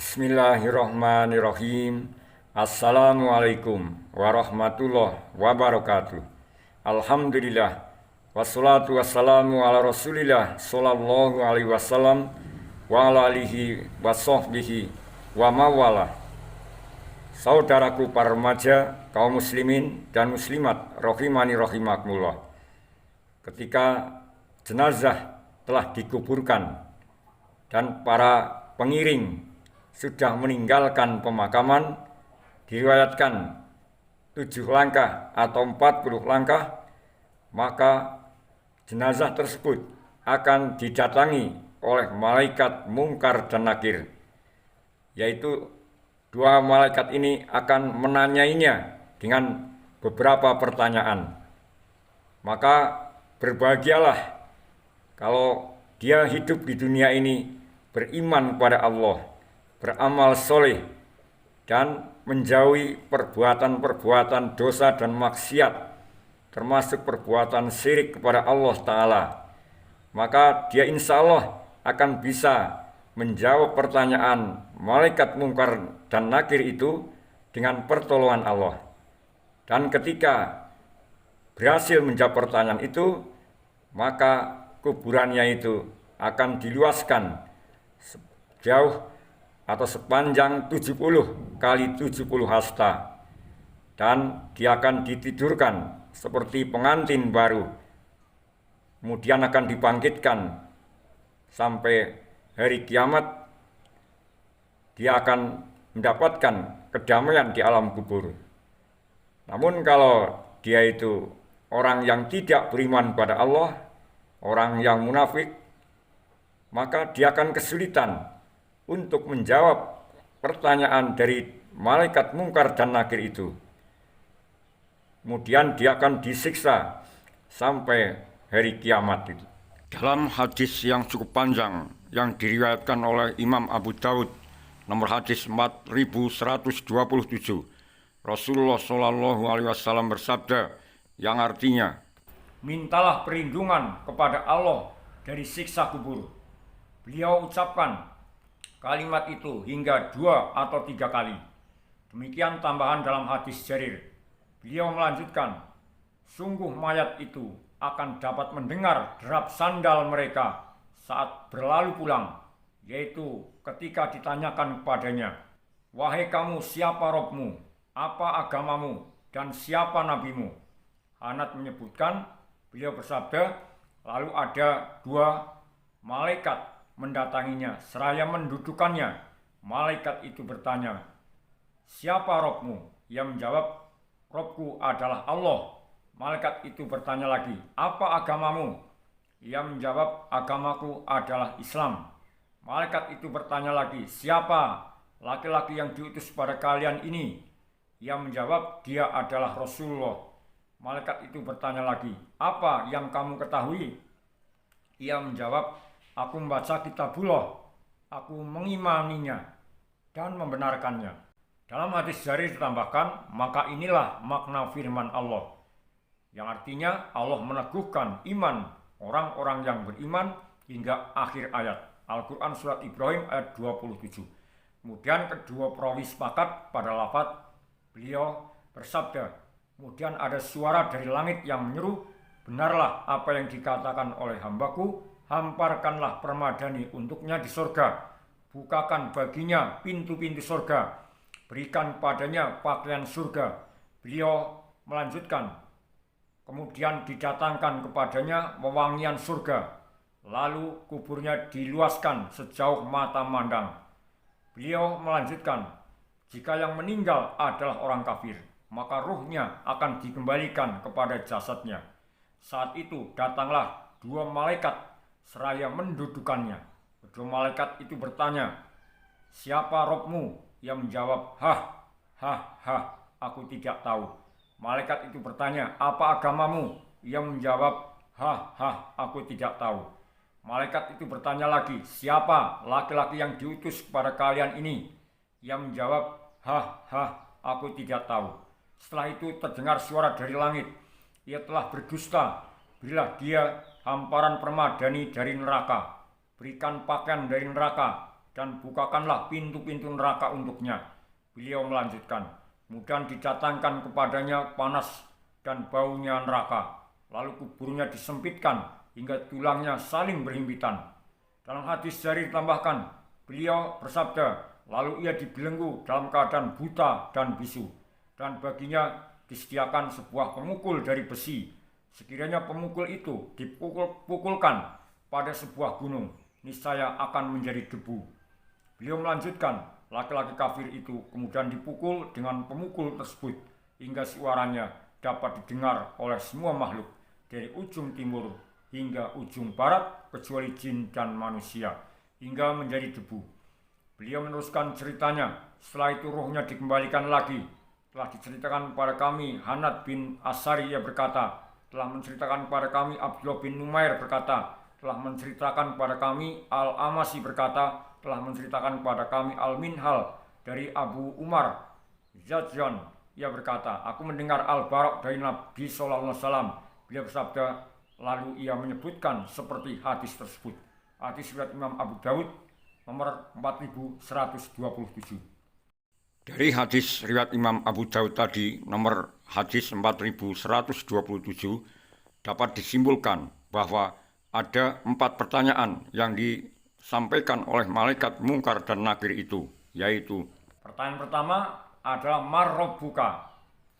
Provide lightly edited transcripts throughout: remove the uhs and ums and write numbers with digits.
Bismillahirrahmanirrahim. Assalamualaikum warahmatullahi wabarakatuh. Alhamdulillah. Wassalatu wassalamu ala rasulillah sallallahu alaihi wasallam wa ala alihi wa sahbihi wa mawala. Saudaraku para remaja, kaum muslimin dan muslimat rahimani rahimakumullah. Ketika jenazah telah dikuburkan dan para pengiring sudah meninggalkan pemakaman, diriwayatkan 7 langkah atau 40 langkah, maka jenazah tersebut akan didatangi oleh malaikat mungkar dan nakir, yaitu 2 malaikat ini akan menanyainya dengan beberapa pertanyaan. Maka berbahagialah kalau dia hidup di dunia ini beriman kepada Allah, beramal soleh, dan menjauhi perbuatan-perbuatan dosa dan maksiat, termasuk perbuatan syirik kepada Allah Ta'ala. Maka dia insya Allah akan bisa menjawab pertanyaan malaikat mungkar dan nakir itu dengan pertolongan Allah. Dan ketika berhasil menjawab pertanyaan itu, maka kuburannya itu akan diluaskan sejauh atau sepanjang 70 kali 70 hasta, dan dia akan ditidurkan seperti pengantin baru, kemudian akan dibangkitkan sampai hari kiamat. Dia akan mendapatkan kedamaian di alam kubur. Namun kalau dia itu orang yang tidak beriman pada Allah, orang yang munafik, maka dia akan kesulitan untuk menjawab pertanyaan dari malaikat mungkar dan nakir itu. Kemudian dia akan disiksa sampai hari kiamat itu. Dalam hadis yang cukup panjang yang diriwayatkan oleh Imam Abu Daud, nomor hadis 4127, Rasulullah Shallallahu Alaihi Wasallam bersabda, yang artinya, mintalah perlindungan kepada Allah dari siksa kubur. Beliau ucapkan kalimat itu hingga 2 atau 3 kali. Demikian tambahan dalam hadis Jarir. Beliau melanjutkan, sungguh mayat itu akan dapat mendengar derap sandal mereka saat berlalu pulang, yaitu ketika ditanyakan kepadanya, wahai kamu, siapa Robmu, apa agamamu, dan siapa nabimu? Anas menyebutkan, beliau bersabda, lalu ada 2 malaikat mendatanginya seraya mendudukannya. Malaikat itu bertanya, siapa Robmu? Ia menjawab, Robku adalah Allah. Malaikat itu bertanya lagi, apa agamamu? Ia menjawab, agamaku adalah Islam. Malaikat itu bertanya lagi, siapa laki-laki yang diutus pada kalian ini? Ia menjawab, dia adalah Rasulullah. Malaikat itu bertanya lagi, apa yang kamu ketahui? Ia menjawab, aku membaca kitabullah, aku mengimaninya dan membenarkannya. Dalam hadis Jarir ditambahkan, maka inilah makna firman Allah, yang artinya Allah meneguhkan iman orang-orang yang beriman hingga akhir ayat. Al-Quran surat Ibrahim ayat 27. Kemudian kedua perawi sepakat pada lafaz beliau bersabda, kemudian ada suara dari langit yang menyeru, benarlah apa yang dikatakan oleh hambaku, hamparkanlah permadani untuknya di surga, bukakan baginya pintu-pintu surga, berikan padanya pakaian surga. Beliau melanjutkan, kemudian didatangkan kepadanya wewangian surga, lalu kuburnya diluaskan sejauh mata memandang. Beliau melanjutkan, jika yang meninggal adalah orang kafir, maka ruhnya akan dikembalikan kepada jasadnya. Saat itu datanglah 2 malaikat seraya mendudukannya. Kedua malaikat itu bertanya, siapa Robmu? Ia menjawab, aku tidak tahu. Malaikat itu bertanya, apa agamamu? Ia menjawab, aku tidak tahu. Malaikat itu bertanya lagi, siapa laki-laki yang diutus kepada kalian ini? Ia menjawab, aku tidak tahu. Setelah itu terdengar suara dari langit, ia telah berdusta, berilah dia hamparan permadani dari neraka, berikan pakaian dari neraka, dan bukakanlah pintu-pintu neraka untuknya. Beliau melanjutkan, kemudian didatangkan kepadanya panas dan baunya neraka, lalu kuburnya disempitkan hingga tulangnya saling berhimpitan. Dalam hadis Jarir ditambahkan, beliau bersabda, lalu ia dibelenggu dalam keadaan buta dan bisu, dan baginya disediakan sebuah pemukul dari besi. Sekiranya pemukul itu dipukulkan pada sebuah gunung, niscaya akan menjadi debu. Beliau melanjutkan, laki-laki kafir itu kemudian dipukul dengan pemukul tersebut hingga suaranya dapat didengar oleh semua makhluk dari ujung timur hingga ujung barat kecuali jin dan manusia hingga menjadi debu. Beliau meneruskan ceritanya, setelah itu rohnya dikembalikan lagi. Telah diceritakan kepada kami Hanad bin Asari, ia berkata, telah menceritakan kepada kami Abdullah bin Numair berkata, telah menceritakan kepada kami Al-Amasi berkata, telah menceritakan kepada kami Al-Minhal dari Abu Umar Zadzan, ia berkata, aku mendengar Al-Bara' dari Nabi SAW. Beliau bersabda, lalu ia menyebutkan seperti hadis tersebut. Hadis riwayat Imam Abu Daud nomor 4127. Dari hadis riwayat Imam Abu Daud tadi nomor hadis 4127 dapat disimpulkan bahwa ada 4 pertanyaan yang disampaikan oleh malaikat mungkar dan nakir itu, yaitu pertanyaan pertama adalah mar rabbuka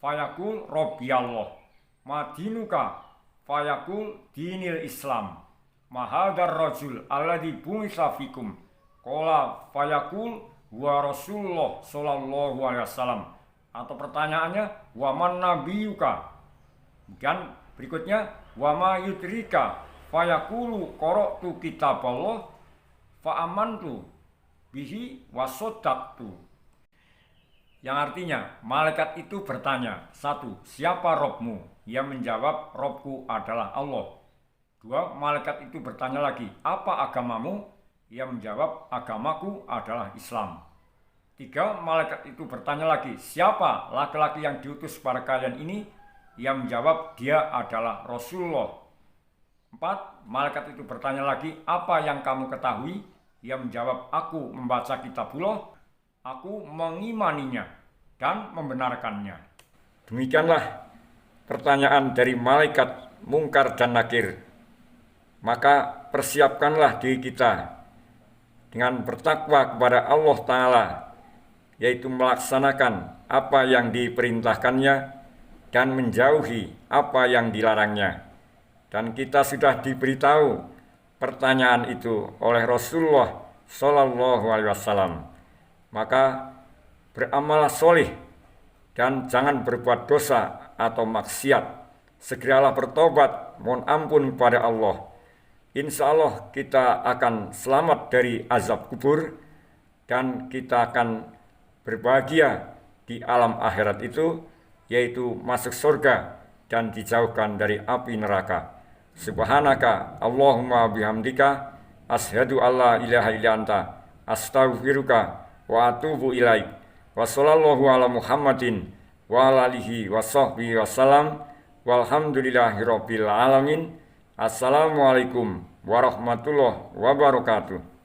fayaqul rabbiyallah, madinuka fayaqul dinil Islam, mahadar rajul alladzi bu'itsa fikum, qala fayaqul wa Rasulullah sallallahu alaihi wasallam. Atau pertanyaannya, wa man nabiyuka. Dan berikutnya, wa ma yudrika fayaqulu qara'tu kitaballah fa amantu bihi wa saddaqtu. Yang artinya, malaikat itu bertanya, 1. Siapa Robmu? Ia menjawab, Robku adalah Allah. 2. Malaikat itu bertanya lagi, apa agamamu? Ia menjawab, agamaku adalah Islam. 3. Malaikat itu bertanya lagi, siapa laki-laki yang diutus pada kalian ini? Ia menjawab, dia adalah Rasulullah. 4. Malaikat itu bertanya lagi, apa yang kamu ketahui? Ia menjawab, aku membaca kitabullah, aku mengimaninya dan membenarkannya. Demikianlah pertanyaan dari malaikat mungkar dan nakir. Maka persiapkanlah diri kita dengan bertakwa kepada Allah Ta'ala, yaitu melaksanakan apa yang diperintahkannya dan menjauhi apa yang dilarangnya. Dan kita sudah diberitahu pertanyaan itu oleh Rasulullah Sallallahu Alaihi Wasallam. Maka beramal soleh dan jangan berbuat dosa atau maksiat. Segeralah bertobat, mohon ampun kepada Allah. Insya Allah kita akan selamat dari azab kubur dan kita akan berbahagia di alam akhirat itu, yaitu masuk surga dan dijauhkan dari api neraka. Subhanaka Allahumma bihamdika asyhadu alla ilaha illa anta astaghfiruka wa atubu ilaik. Wa sallallahu ala Muhammadin wa ala alihi wa sahbihi wasallam walhamdulillahi rabbil alamin. Assalamualaikum warahmatullahi wabarakatuh.